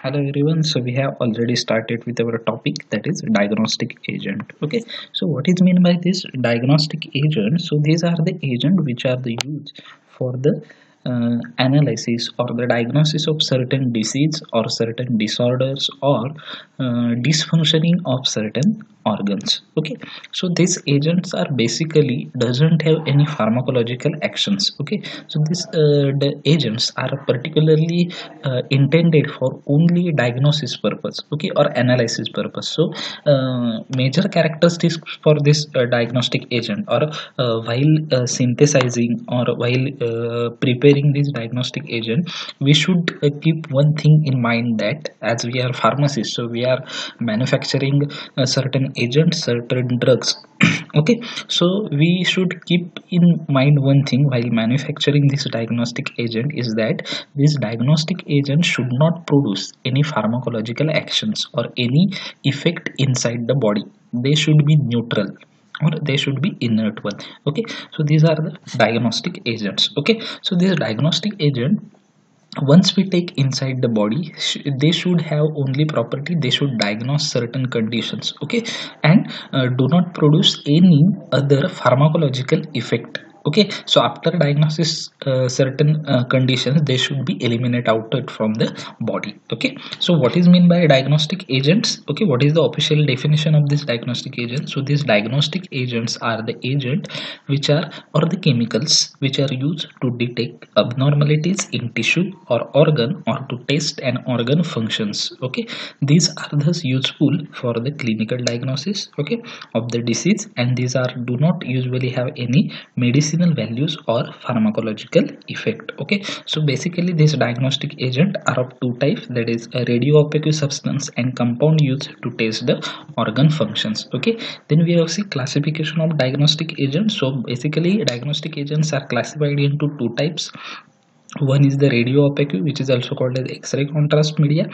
Hello everyone. So we have already started with our topic, that is diagnostic agent. Okay. So what is meant by this diagnostic agent? So these are the agent which are the used for the analysis or the diagnosis of certain disease or certain disorders or dysfunctioning of certain organs. Okay. So these agents are basically doesn't have any pharmacological actions. Okay. So the agents are particularly intended for only diagnosis purpose, okay, or analysis purpose. So major characteristics for this diagnostic agent, or while synthesizing or while preparing this diagnostic agent, we should keep one thing in mind, that as we are pharmacists, so we are manufacturing certain agents, certain drugs. Okay, so we should keep in mind one thing while manufacturing this diagnostic agent, is that this diagnostic agent should not produce any pharmacological actions or any effect inside the body. They should be neutral, or they should be inert one. Okay, so these are the diagnostic agents. Okay, so this diagnostic agent, once we take inside the body, they should have only property, they should diagnose certain conditions. Okay, and do not produce any other pharmacological effect. Okay, so after diagnosis certain conditions, they should be eliminated out from the body. Okay, so what is meant by diagnostic agents? Okay, what is the official definition of this diagnostic agent? So these diagnostic agents are the agent which are, or the chemicals which are used to detect abnormalities in tissue or organ, or to test an organ functions. Okay, these are thus useful for the clinical diagnosis, okay, of the disease, and these are do not usually have any medicinal values or pharmacological effect. Okay, so basically this diagnostic agent are of two types, that is a radioactive substance and compound used to test the organ functions. Okay, then we have see classification of diagnostic agents. So basically diagnostic agents are classified into two types. One is the radio opaque, which is also called as X-ray contrast media.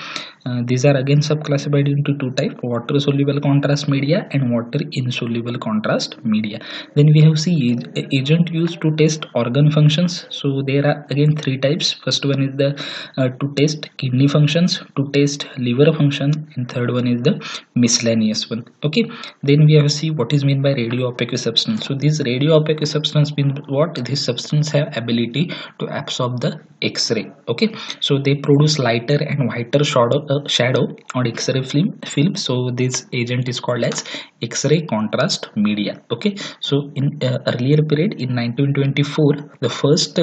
These are again subclassified into two types: water soluble contrast media and water insoluble contrast media. Then we have see agent used to test organ functions. So there are again three types. First one is the to test kidney functions, to test liver function, and third one is the miscellaneous one. Okay, then we have see what is meant by radio opaque substance. So this radio opaque substance means what? This substance have ability to absorb the X-ray. Okay, so they produce lighter and whiter shadow on X-ray film. So this agent is called as X-ray contrast media. Okay, so in earlier period in 1924, the first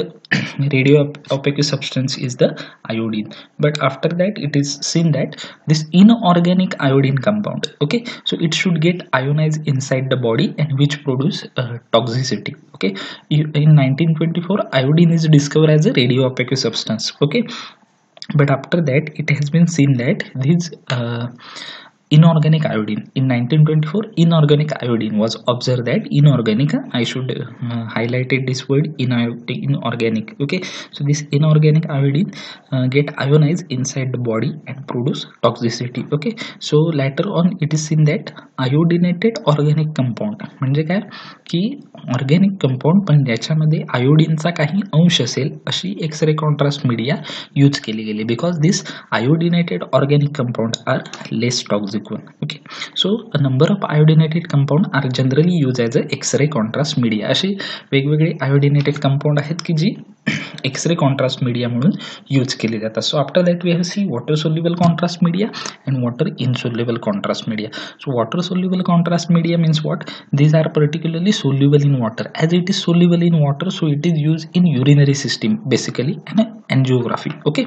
radio opaque substance is the iodine, but after that it is seen that this inorganic iodine compound, okay, so it should get ionized inside the body, and which produce toxicity. Okay, in 1924 iodine is discovered as a radioactive substance. Okay, but after that it has been seen that this inorganic iodine, in 1924 inorganic iodine was observed, that inorganic, I should highlighted this word inorganic. Okay, so this inorganic iodine get ionized inside the body and produce toxicity. Okay, so later on it is seen that iodinated organic compound म्हणजे काय की organic compound पण ज्याच्यामध्ये आयोडीनचा काही अंश असेल अशी x ray contrast media use केली गेली, because this iodinated organic compound are less toxic one. Okay, so a number of iodinated compound are generally used as a X-ray contrast media. असे वेगवेगळे iodinated compound आहेत की जी X-ray contrast media म्हणून use केली जातात. So after that we have see water soluble contrast media and water insoluble contrast media. So water soluble contrast media means what? These are particularly soluble in water. As it is soluble in water, so it is used in urinary system basically and angiography. Okay,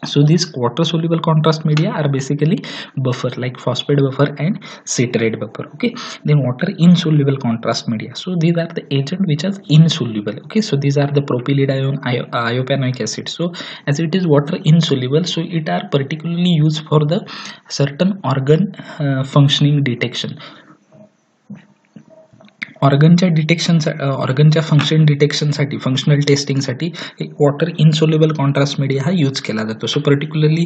so these water soluble contrast media are basically buffer like phosphate buffer and citrate buffer. Okay, then water insoluble contrast media, so these are the agent which is insoluble. Okay, so these are the propylidine iopanoic acid. So as it is water insoluble, so it are particularly used for the certain organ functioning detection. ऑर्गनच्या detection ऑर्गनच्या function डिटेक्शनसाठी functional टेस्टिंगसाठी water insoluble contrast media हा use केला जातो. So particularly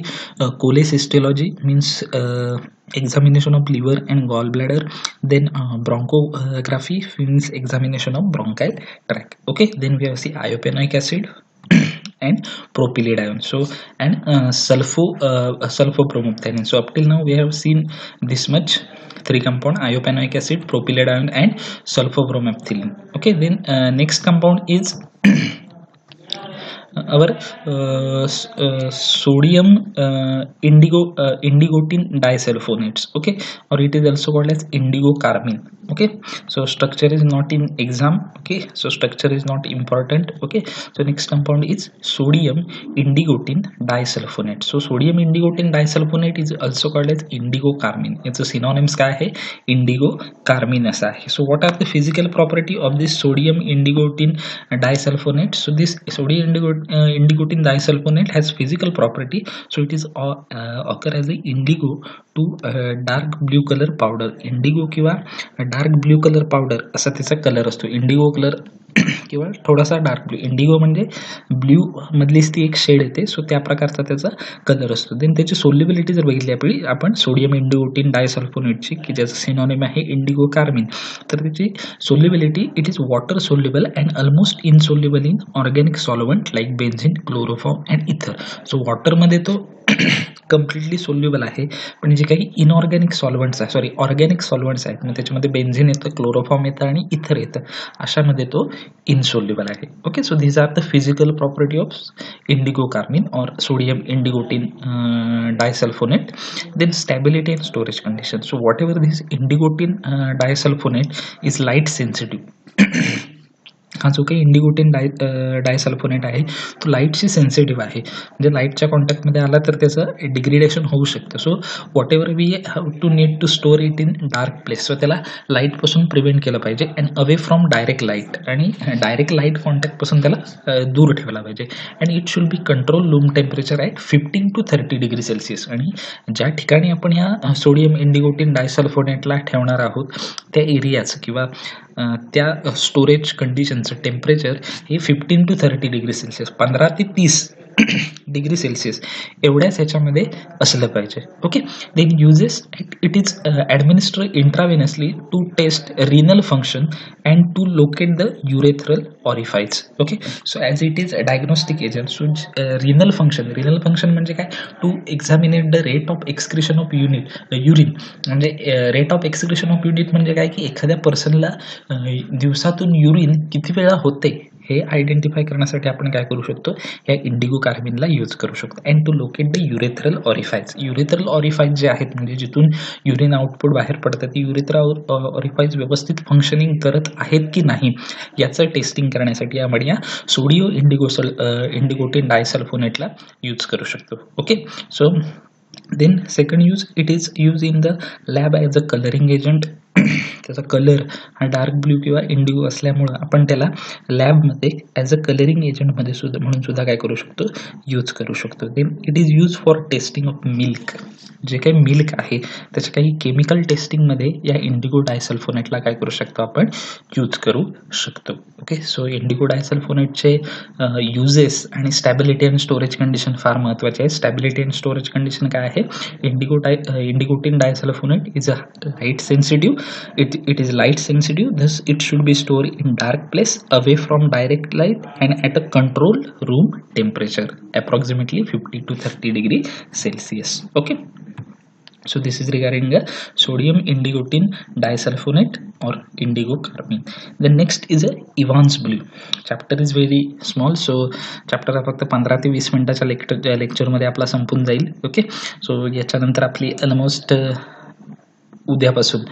cholecystology means examination of liver and gallbladder, then bronchography means examination of bronchial tract. Okay, then we have see iopanoic acid and propylid ion. So and sulfopromethylene. So up till now we have seen this much, three compound: iopanoic acid, propylid ion, and sulfopromethylene. Okay, then next compound is our sodium indigotin disulfonates. Okay, or it is also called as indigo carmine. Okay, so structure is not in exam. Okay, so structure is not important. Okay, so next compound is sodium indigotin disulfonate. So sodium indigotin disulfonate is also called as indigo carmine. Its synonyms काय आहे? Indigo carmine असा आहे. So what are the physical property of this sodium indigotin disulfonate? So this sodium indigotin disulfonate has physical property. So it is occur as a indigo to dark blue color powder. Indigo किंवा dark blue colour powder असा त्याचा colour असतो. Indigo colour किंवा थोडासा dark blue. Indigo म्हणजे blue मधलीच ती एक shade येते. सो त्या प्रकारचा त्याचा कलर असतो. देन त्याची सोल्युबिलिटी जर बघितली आपण सोडियम इंडिगोटिन डायसल्फोनेटची, की ज्याचं सिनॉनिम आहे इंडिगो कार्मिन, तर त्याची solubility it is water soluble and almost insoluble in organic solvent like benzene, chloroform and इथर. सो वॉटरमध्ये तो कम्प्लिटली सोल्युबल आहे, पण जे काही इनऑर्गॅनिक सॉल्वंट्स आहे, सॉरी ऑर्गॅनिक सॉल्वंट्स आहेत, मग त्याच्यामध्ये बेन्झिन येतं, क्लोरोफॉर्म येतं आणि इथर येतं, अशामध्ये तो इनसोल्युबल आहे. Okay, so these are the physical property of indigo carmine or sodium indigotin disulfonate. Then stability and storage condition. So whatever this indigotin disulfonate is light sensitive. हा जो काही इंडिगोटिन डायसल्फोनेट आहे तो लाईटशी सेन्सिटिव्ह आहे. म्हणजे लाईटच्या कॉन्टॅक्टमध्ये आला तर त्याचं डिग्रेडेशन होऊ शकतं. So whatever we have to need to store it in dark place. So त्याला लाईटपासून प्रिव्हेंट केलं पाहिजे and away from direct light, आणि डायरेक्ट लाईट कॉन्टॅक्टपासून त्याला दूर ठेवला पाहिजे. And it should be control room temperature at 15 to 30 degree Celsius. आणि ज्या ठिकाणी आपण ह्या सोडियम इंडिगोटिन डायसल्फोनेटला ठेवणार आहोत त्या एरियाचं किंवा त्या स्टोरेज कंडिशनचं टेम्परेचर हे 15 to 30 डिग्री सेल्सिअस, 15 ते 30 डिग्री सेल्सिअस एवढ्याच ह्याच्यामध्ये असलं पाहिजे. Okay, then uses it is administer intravenously to test renal function and to locate the urethral orifice. Okay, so as it is diagnostic agent. So renal function म्हणजे काय? To examinate the rate of excretion of urine. म्हणजे rate of excretion of unit म्हणजे काय, की एखाद्या पर्सनला दिवसातून urine किती वेळा होते हे आयडेंटिफाय करण्यासाठी आपण काय करू शकतो, या इंडिगो कार्मिनला यूज करू शकतो. And to locate the urethral orifice. Urethral orifice जे आहेत म्हणजे जिथून युरिन आउटपुट बाहेर पडतं, ती युरेथ्रल ऑरिफाइज व्यवस्थित फंक्शनिंग करत आहेत की नाही याचं टेस्टिंग करण्यासाठी आपण या इंडिगोटिन डायसल्फोनेटला यूज करू शकतो. Okay, so then second use, it is used in the lab as a coloring agent. त्याचा कलर हा डार्क ब्ल्यू किंवा इंडिगो असल्यामुळं आपण त्याला लॅबमध्ये ॲज अ कलरिंग एजंटमध्ये सुद्धा म्हणून सुद्धा काय करू शकतो, यूज करू शकतो. Then it is use for testing of milk. जे काही मिल्क आहे त्याच्या काही केमिकल टेस्टिंगमध्ये या इंडिगो डायसल्फोनेटला काय करू शकतो, आपण यूज करू शकतो. ओके, सो इंडिगो डायसल्फोनेटचे युजेस आणि स्टॅबिलिटी अँड स्टोरेज कंडिशन फार महत्त्वाचे आहे. स्टॅबिलिटी अँड स्टोरेज कंडिशन काय आहे? Indigotin disulfonate is a light sensitive. It is light sensitive, thus it should be stored in dark place away from direct light and at a controlled room temperature approximately 50 to 30 degree Celsius. Okay, so this is regarding the sodium indigotin disulfonate or indigo carmine. The next is a Evans blue. Chapter is very small, so chapter हा फक्त 15 ते 20 मिनिटाच्या लेक्चरमध्ये आपला संपून जाईल. Okay, so याच्यानंतर आपली ऑलमोस्ट उद्यापासून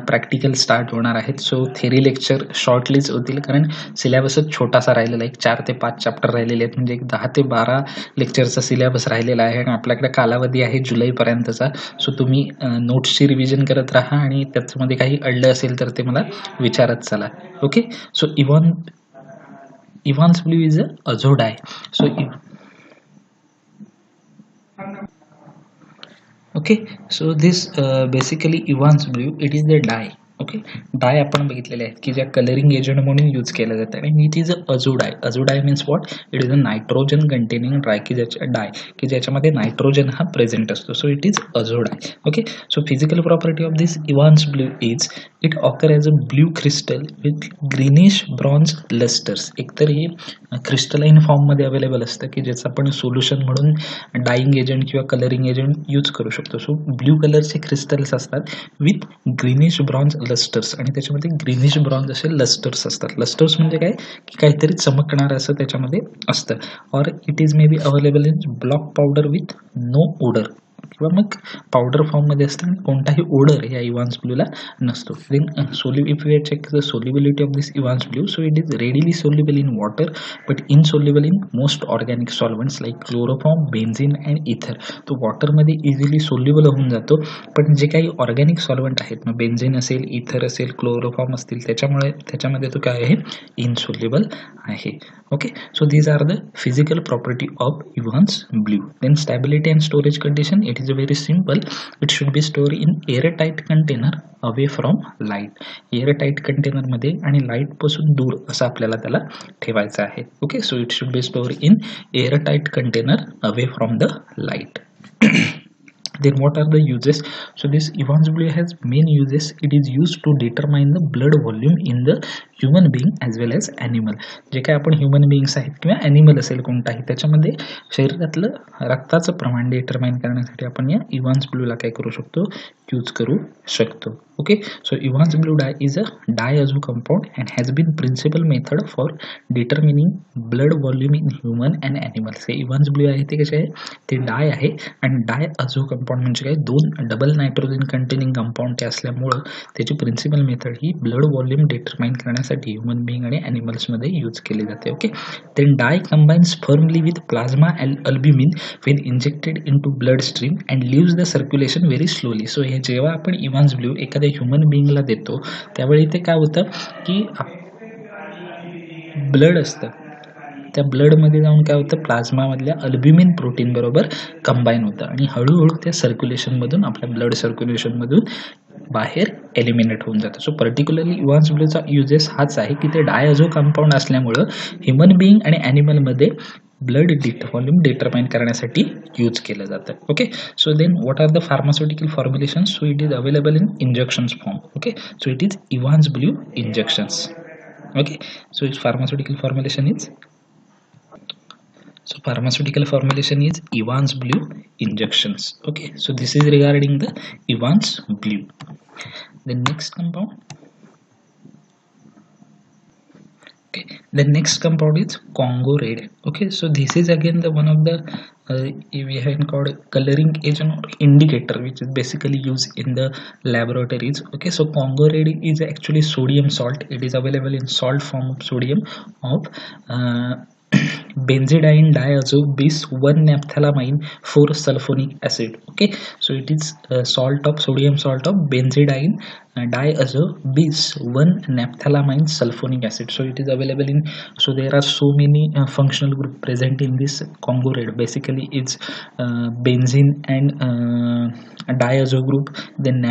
प्रॅक्टिकल स्टार्ट होणार आहेत. सो थेरी लेक्चर शॉर्टलीच होतील, कारण सिलेबसच छोटासा राहिलेला आहे. 4 ते 5 चॅप्टर राहिलेले आहेत, म्हणजे 10 ते 12 लेक्चरचा सिलेबस राहिलेला आहे आणि आपल्याकडे कालावधी आहे जुलैपर्यंतचा. सो तुम्ही नोट्सची रिव्हिजन करत राहा आणि त्याच्यामध्ये काही अडलं असेल तर ते मला विचारत चला. Okay, so Evans blue is a azo dye. So okay, so this basically Evans blue, it is the dye. Okay, dye आपण बघितलेले आहेत की ज्या कलरिंग एजंट म्हणून यूज केलं जातं आणि it is a azo dye. Azo dye means what? It is a nitrogen containing dye, की ज्याच्यामध्ये नायट्रोजन हा प्रेझेंट असतो. So it is azo dye. Okay, so physical property of this Evans blue is it occur as a blue crystal with greenish bronze lustres. एकतर हे crystalline फॉर्ममध्ये available असतं की ज्याचं आपण सोल्युशन म्हणून डाईंग एजंट किंवा कलरिंग एजंट यूज करू शकतो. सो ब्ल्यू कलरचे क्रिस्टल्स असतात विथ ग्रीनिश ब्रॉन्झ लस्टर्स आणि त्याच्यामध्ये ग्रीनिश ब्रॉन्झ असे लस्टर्स असतात. लस्टर्स म्हणजे काय की काहीतरी चमकणार असं त्याच्यामध्ये असतं. और it is may be available in block powder with no odour किंवा मग पावडर फॉर्ममध्ये असतं आणि कोणताही ओडर या इव्हान्स ब्ल्यूला नसतो. Then if we check the solubility of this Evans blue, so it is readily soluble in water but insoluble in most organic solvents like chloroform, benzene and ether. तो वॉटरमध्ये easily soluble होऊन जातो, पण जे काही organic solvent आहेत, मग benzene असेल, इथर असेल, क्लोरोफॉर्म असतील, त्याच्यामध्ये तो काय आहे, इनसोल्युबल आहे. Okay, so these are the physical property of Evans blue. Then stability and storage condition, it is very simple. It should be stored in airtight container away from light. Airtight container मध्ये आणि light पासून दूर असं आपल्याला त्याला ठेवायचं आहे. Okay, so it should be stored in airtight container away from the light. Then what are the uses? So this Evans blue has main uses. It is used to determine the blood volume in the human being as well as animal. जे काय आपण human beings आहेत किंवा animal असेल कोणताही, त्याच्यामध्ये शरीरातलं रक्ताचं प्रमाण determine करण्यासाठी आपण या इव्हान्स ब्लूला काय करू शकतो, यूज करू शकतो. Okay, so Evans blue dye is a diazo compound and has been principal method for determining blood volume in human and animals. हे इव्हान्स ब्लू आहे ते कसे आहे, ते डाय आहे आणि डायअझो कंपाऊंड म्हणजे काय, दोन डबल नायट्रोजन कंटेनिंग कंपाऊंड असल्यामुळं त्याची प्रिन्सिपल मेथड ही ब्लड व्हॉल्यूम डिटरमाइन करण्यासाठी ह्युमन बिईंग आणि ॲनिमल्समध्ये यूज केली जाते. Okay, then dye combines firmly with plasma albumin when injected into blood stream and leaves the circulation very slowly. So हे जेव्हा आपण इव्हान्स ब्लू एखाद्या ह्युमन बिईंगला देतो त्यावेळी ते काय होतं की ब्लड असतं, त्या ब्लडमध्ये जाऊन काय होतं, प्लाझ्मामधल्या अल्ब्युमिन प्रोटीन बरोबर कंबाईन होतं आणि हळूहळू त्या सर्क्युलेशनमधून, आपल्या ब्लड सर्क्युलेशनमधून बाहेर एलिमिनेट होऊन जातं. सो पर्टिक्युलरली इव्हान्स ब्लूचा युजेस हाच आहे की ते डायअझो कंपाऊंड असल्यामुळं ह्युमन बिईंग आणि ॲनिमलमध्ये ब्लड व्हॉल्यूम डिटरमाइन करण्यासाठी यूज केलं जातं. Okay, so then what are the pharmaceutical formulation? So it is available in injections form. Okay, so it is Evans blue injections. Okay, so its pharmaceutical formulation is Evans blue injections. Okay, so this is regarding the Evans blue. The next compound is Congo red. Okay, so this is again the one of the we have called coloring agent or indicator, which is basically used in the laboratories. Okay, so Congo red is actually sodium salt. It is available in salt form of sodium of benzidine diazo bis 1 naphthalamine 4 sulfonic acid. Okay, so it is sodium salt of benzidine diazo bis 1 naphthalamine sulfonic acid. So it is available in, so there are so many functional group present in this Congo red. Basically it's benzene and diazo group, then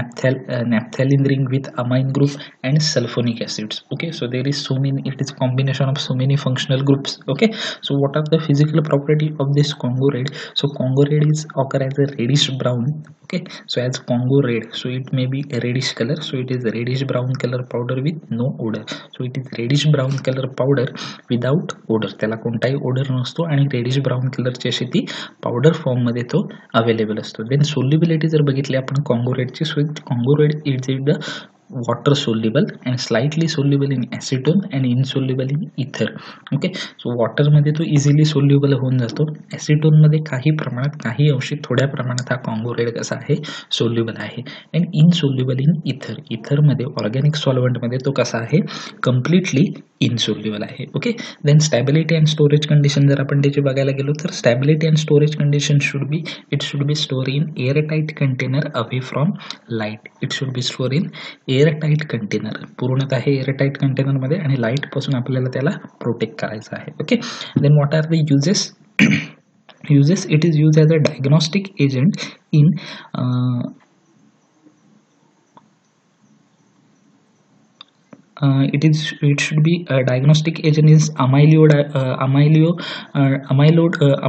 naphthalene ring with amine group and sulfonic acids. Okay, so there is so many, it is combination of so many functional groups. Okay, so what are the physical property of this Congo red? So Congo red is occur as a reddish brown. Okay, so as Congo red, so it may be a reddish color, so it is a reddish brown color powder with no odor. So it is reddish brown color powder without odor, त्याला कोणताही odor नसतो आणि reddish brown कलरची अशी ती powder form मध्ये तो available असतो. देन सोल्युबिलिटी जर बघितली आपण कॉंगो रेडची, so Congo red is the water soluble and slightly soluble in acetone and insoluble in ether. Okay, so water मध्ये तो इझिली सोल्युबल होऊन जातो. ॲसिटोन मध्ये काही प्रमाणात, काही अंशी थोड्या प्रमाणात हा कॉंगो रेड कसा आहे, सोल्युबल आहे. अँड इनसोल्युबल इन इथर, इथर मध्ये ऑर्गॅनिक सॉल्वंट मध्ये तो कसा आहे, कम्प्लिटली इनसोल्युबल आहे. Okay, then stability and storage condition जर आपण त्याची बघायला गेलो तर stability and storage condition should be store in airtight container away from light. It should be store in airtight container, पूर्णतः हे एअरटाइट कंटेनर मध्ये आणि लाईट पासून आपल्याला त्याला प्रोटेक्ट करायचं आहे. Okay, then what are the uses? It is used as a diagnostic agent in it should be a diagnostic agent is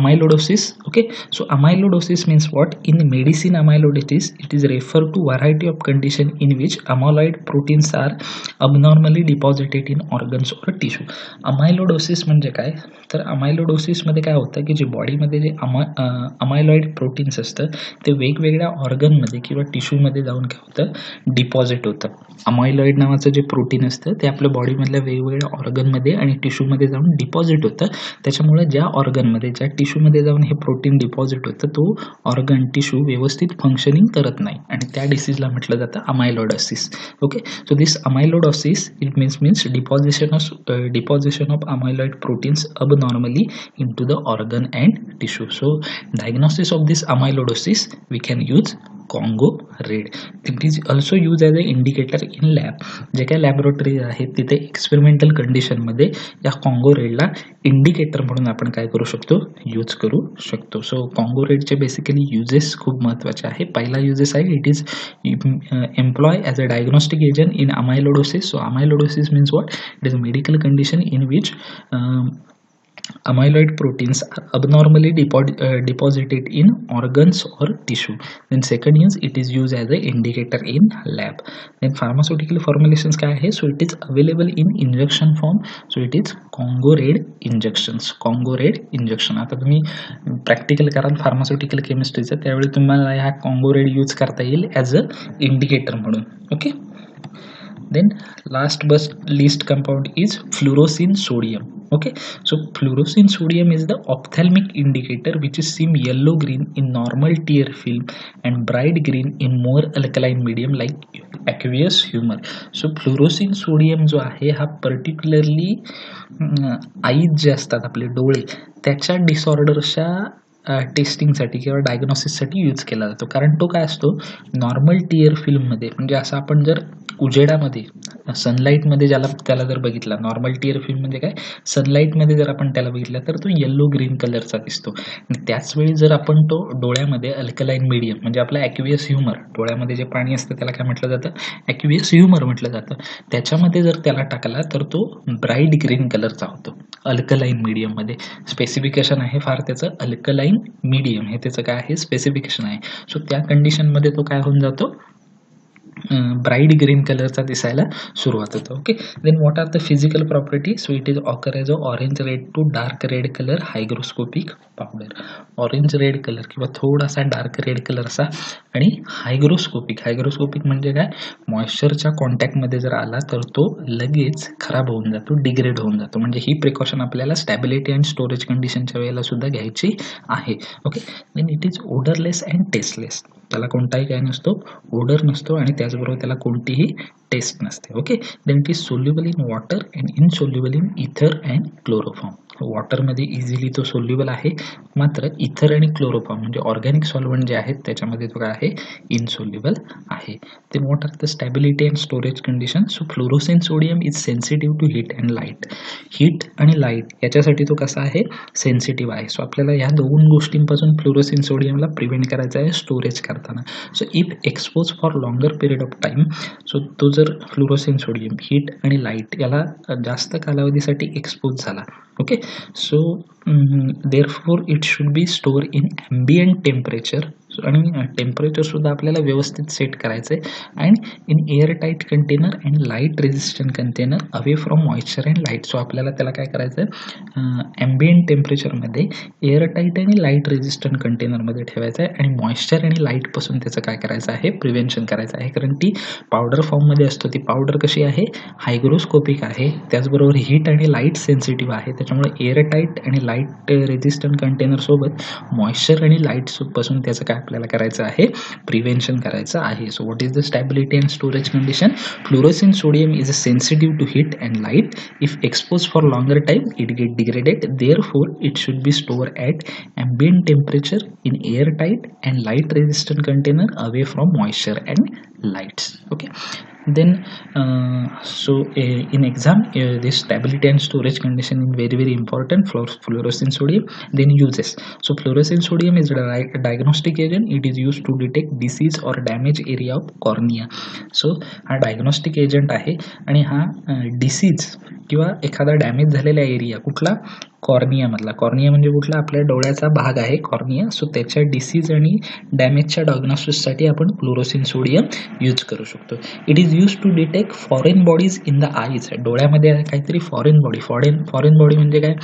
amyloidosis. Okay, so amyloidosis means what? In medicine, amyloidosis, it is referred to variety of condition in which amyloid proteins are abnormally deposited in organs or tissue. अमायलोडोसिस म्हणजे काय? तर अमायलोडोसिस मध्ये काय होतं की जे बॉडीमध्ये जे अमायलॉइड प्रोटीन्स असतं ते वेगवेगळ्या ऑर्गनमध्ये किंवा टिश्यूमध्ये जाऊन काय होतं? डिपॉझिट होतं. अमायलॉइड नावाचं जे प्रोटीन असतं ते आपल्या बॉडीमधल्या वेगवेगळ्या ऑर्गनमध्ये आणि टिश्यूमध्ये जाऊन डिपॉझिट होतं. त्याच्यामुळे ज्या ऑर्गनमध्ये ज्या टिश्यूमध्ये जाऊन हे प्रोटीन डिपॉझिट होतं तो ऑर्गन टिश्यू व्यवस्थित फंक्शनिंग करत नाही आणि त्या डिसीजला म्हटलं जातं amyloidosis. Okay, so this amyloidosis it means deposition of amyloid proteins abnormally into the organ and tissue. So diagnosis of this amyloidosis we can use Congo red. It is also used as an indicator in lab. जे काही laboratory आहेत तिथे experimental condition मध्ये या Congo रेडला indicator म्हणून आपण काय करू शकतो? यूज करू शकतो. सो कॉंगो रेडचे बेसिकली युजेस खूप महत्त्वाचे आहे. पहिला युजेस आहे it is employ as a diagnostic agent in amyloidosis. So amyloidosis means what? It is a medical condition in which amyloid proteins are abnormally deposited in organs or tissue. Then second is it is used as an indicator in lab. Then pharmaceutical formulations काय आहे? So it is available in injection form. So it is Congo red injections. Congo red injection. आता तुम्ही practical कराल pharmaceutical केमिस्ट्रीचं त्यावेळी तुम्हाला ह्या Congo red use करता येईल ॲज अ इंडिकेटर म्हणून. Okay, then last but least compound is fluorescein sodium. Okay, so fluorescein sodium is the ophthalmic indicator which is seen yellow green in normal tear film and bright green in more alkaline medium like aqueous humor. So fluorescein sodium जो आहे हा particularly eyes जे असतात आपले डोळे त्याच्या डिसऑर्डर्सच्या टेस्टिंगसाठी किंवा डायग्नोसिससाठी यूज केला जातो. कारण तो काय असतो? नॉर्मल टियर फिल्ममध्ये म्हणजे असं आपण जर उजेडामध्ये सनलाईटमध्ये त्याला जर बघितला, नॉर्मल टियर फिल्म म्हणजे काय? सनलाईटमध्ये जर आपण त्याला बघितला तर तो येलो ग्रीन कलरचा दिसतो. आणि त्याचवेळी जर आपण तो डोळ्यामध्ये अल्कलाईन मीडियम म्हणजे आपला ॲक्वियस ह्युमर, डोळ्यामध्ये जे पाणी असतं त्याला काय म्हटलं जातं? ॲक्वियस ह्युमर म्हटलं जातं. त्याच्यामध्ये जर त्याला टाकला तर तो ब्राईट ग्रीन कलरचा होतो अल्कलाईन मीडियममध्ये. स्पेसिफिकेशन आहे फार त्याचं अल्कलाईन मीडियम हे त्याचं काय आहे? स्पेसिफिकेशन आहे. सो त्या कंडिशनमध्ये तो काय होऊन जातो? ब्राईट ग्रीन कलरचा दिसायला सुरुवात होतो. Okay, then what are the physical property? So it is occur as a orange red to dark red colour hygroscopic powder. Orange red colour किंवा थोडासा डार्क रेड कलर असा आणि हायग्रोस्कोपिक म्हणजे काय? मॉइश्चरच्या कॉन्टॅक्टमध्ये जर आला तर तो लगेच खराब होऊन जातो, डिग्रेड होऊन जातो. म्हणजे ही प्रिकॉशन आपल्याला स्टॅबिलिटी अँड स्टोरेज कंडिशनच्या वेळेला सुद्धा घ्यायची आहे. Okay, then it is odourless and tasteless. त्याला कोणताही काय नसतो, ओडर नसतो आणि त्याचबरोबर त्याला कोणतीही टेस्ट नसते. Okay, then it is soluble in water and insoluble in ether and chloroform. वॉटरमध्ये इझिली तो सोल्युबल आहे, मात्र इथर आणि क्लोरोफॉर्म म्हणजे ऑर्गॅनिक सॉल्वंट जे आहेत त्याच्यामध्ये तो काय आहे? इनसोल्युबल आहे. Then what are the stability and storage condition? So fluorescein sodium is sensitive to heat and light. Heat आणि लाईट याच्यासाठी तो कसा आहे? सेन्सिटिव्ह आहे. सो आपल्याला ह्या दोन गोष्टींपासून फ्लोरोसेन सोडियमला प्रिव्हेंट करायचं आहे स्टोरेज करताना. So if expose for longer period of time, so तो जर फ्लोरोसेन सोडियम हीट आणि लाईट याला जास्त कालावधीसाठी एक्सपोज झाला, okay, so therefore it should be store in ambient temperature. आणि टेम्परेचर सुद्धा आपल्याला व्यवस्थित सेट करायचं आहे and in air tight container and light resistant container away from moisture and light. So आपल्याला त्याला काय करायचं आहे? ॲम्बियंट टेम्परेचरमध्ये एअर टाईट आणि लाईट रेजिस्टंट कंटेनरमध्ये ठेवायचं आहे आणि मॉइश्चर आणि लाईटपासून त्याचं काय करायचं आहे? प्रिव्हेन्शन करायचं आहे. कारण ती पावडर फॉर्ममध्ये असतो. ती पावडर कशी आहे? हायग्रोस्कोपिक आहे, त्याचबरोबर हीट आणि लाईट सेन्सिटिव्ह आहे. त्याच्यामुळे एअर टाईट आणि लाईट रेजिस्टंट कंटेनरसोबत मॉइश्चर आणि लाईटपासून त्याचं काय आपल्याला करायचं आहे? प्रिव्हेन्शन करायचं आहे. So what is the stability and storage condition? Fluorescein sodium is sensitive to heat and light. If expose for longer time it get degraded. Therefore it should be store at ambient temperature in air tight and light resistant container away from moisture and lights. Okay, then so in exam this stability and storage condition is very very important for fluorescein sodium. Then uses, so fluorescein sodium is a diagnostic agent. It is used to detect disease or damage area of cornea. so हा diagnostic agent आहे आणि हा disease किंवा एखादा damage झालेला area कुठला, cornea मधला. Cornea म्हणजे कुठला, आपल्या डोळ्याचा भाग आहे कॉर्निया. सो त्याच्या डिसीज आणि डॅमेजच्या डायग्नोसिससाठी आपण फ्लोरोसिन सोडियम यूज करू शकतो. It is use to detect foreign bodies in the eyes. डोळ्यामध्ये काहीतरी फॉरेन बॉडी, फॉरेन बॉडी म्हणजे काय,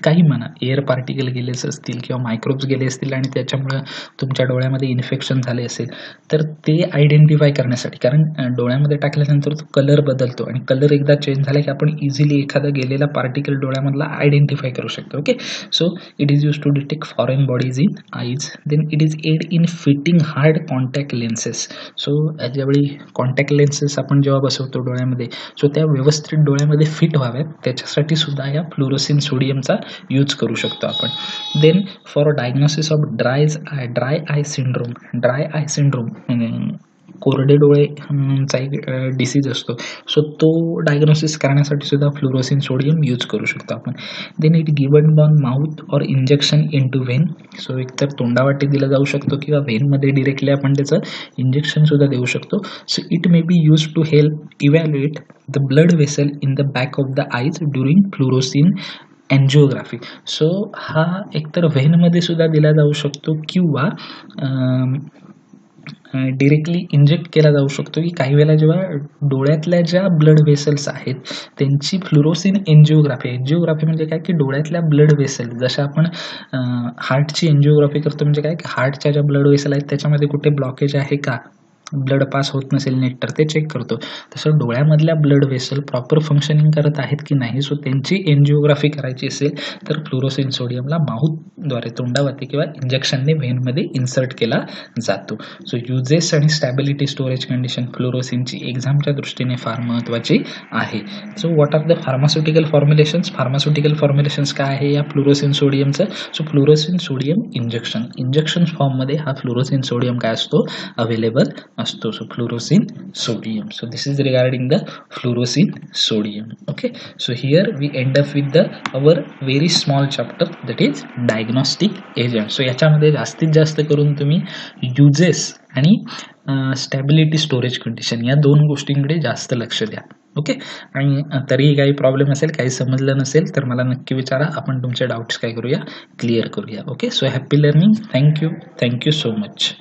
काही म्हणा, एअर पार्टिकल गेलेच असतील किंवा मायक्रोब्स गेले असतील आणि त्याच्यामुळे तुमच्या डोळ्यामध्ये इन्फेक्शन झाले असेल तर ते आयडेंटिफाय करण्यासाठी, कारण डोळ्यामध्ये टाकल्यानंतर तो कलर बदलतो आणि कलर एकदा चेंज झाला की आपण इझिली एखादा गेलेला पार्टिकल डोळ्यामधला आयडेंटिफाय करू शकतो. Okay, so it is use to detect foreign bodies in eyes. Then it is aid in fitting hard contact lenses. So ज्यावेळी कॉन्टॅक्ट लेन्सेस आपण जेव्हा बसवतो डोळ्यामध्ये, सो त्या व्यवस्थित डोळ्यामध्ये फिट व्हाव्यात त्याच्यासाठी सुद्धा या फ्लोरोसिन सोडियमचा यूज करू शकतो आपण. Then for diagnosis of dry eye syndrome, कोरडे डोळे चा एक डिसीज असतो. सो तो डायग्नोसिस करण्यासाठी सुद्धा फ्लोरोसिन सोडियम यूज करू शकतो आपण. Then it given on mouth or injection into vein. So एकतर तोंडावाटे दिला जाऊ शकतो किंवा व्हेनमध्ये डिरेक्टली आपण त्याचं इंजेक्शन सुद्धा देऊ शकतो. So it may be use to help evaluate the blood vessel in the back of the eyes during fluorescein angiography. So हा एकतर व्हेनमध्ये सुद्धा दिला जाऊ शकतो किंवा डिरेक्टली इंजेक्ट केला जाऊ शकतो, की काही वेळेला जेव्हा डोळ्यातल्या ज्या ब्लड वेसल्स आहेत त्यांची फ्लोरोसिन एन्जिओग्राफी म्हणजे काय, की डोळ्यातल्या ब्लड वेसल, जशा आपण हार्टची एन्जिओग्राफी करतो म्हणजे काय, की हार्टच्या ज्या ब्लड वेसल आहेत त्याच्यामध्ये कुठे ब्लॉकेज आहे का, ब्लड पास होत नसेल नेक्टर, ते चेक करतो. तसं डोळ्यामधल्या ब्लड वेसल प्रॉपर फंक्शनिंग करत आहेत की नाही, सो त्यांची एन्जिओग्राफी करायची असेल तर फ्लोरोसिन सोडियमला माउथद्वारे, तोंडावरती किंवा इंजेक्शनने व्हेनमध्ये इन्सर्ट केला जातो. सो युजेस आणि स्टॅबिलिटी स्टोरेज कंडिशन फ्लोरोसिनची एक्झामच्या दृष्टीने फार महत्त्वाची आहे. So what are the pharmaceutical formulations काय आहे या फ्लोरोसिन सोडियमचं. सो फ्लोरोसिन सोडियम इंजेक्शन फॉर्ममध्ये हा फ्लोरोसिन सोडियम काय असतो, अवेलेबल असतो. So fluorescein sodium. So this is regarding the fluorescein sodium. Okay, so here we end up with our very small chapter that is diagnostic agent. So याच्यामध्ये जास्तीत जास्त करून तुम्ही युजेस आणि स्टॅबिलिटी स्टोरेज कंडिशन या दोन गोष्टींकडे जास्त लक्ष द्या. ओके, आणि तरीही काही प्रॉब्लेम असेल, काही समजलं नसेल तर मला नक्की विचारा, आपण तुमचे डाऊट्स काय करूया, क्लिअर करूया. Okay, so happy learning. Thank you so much.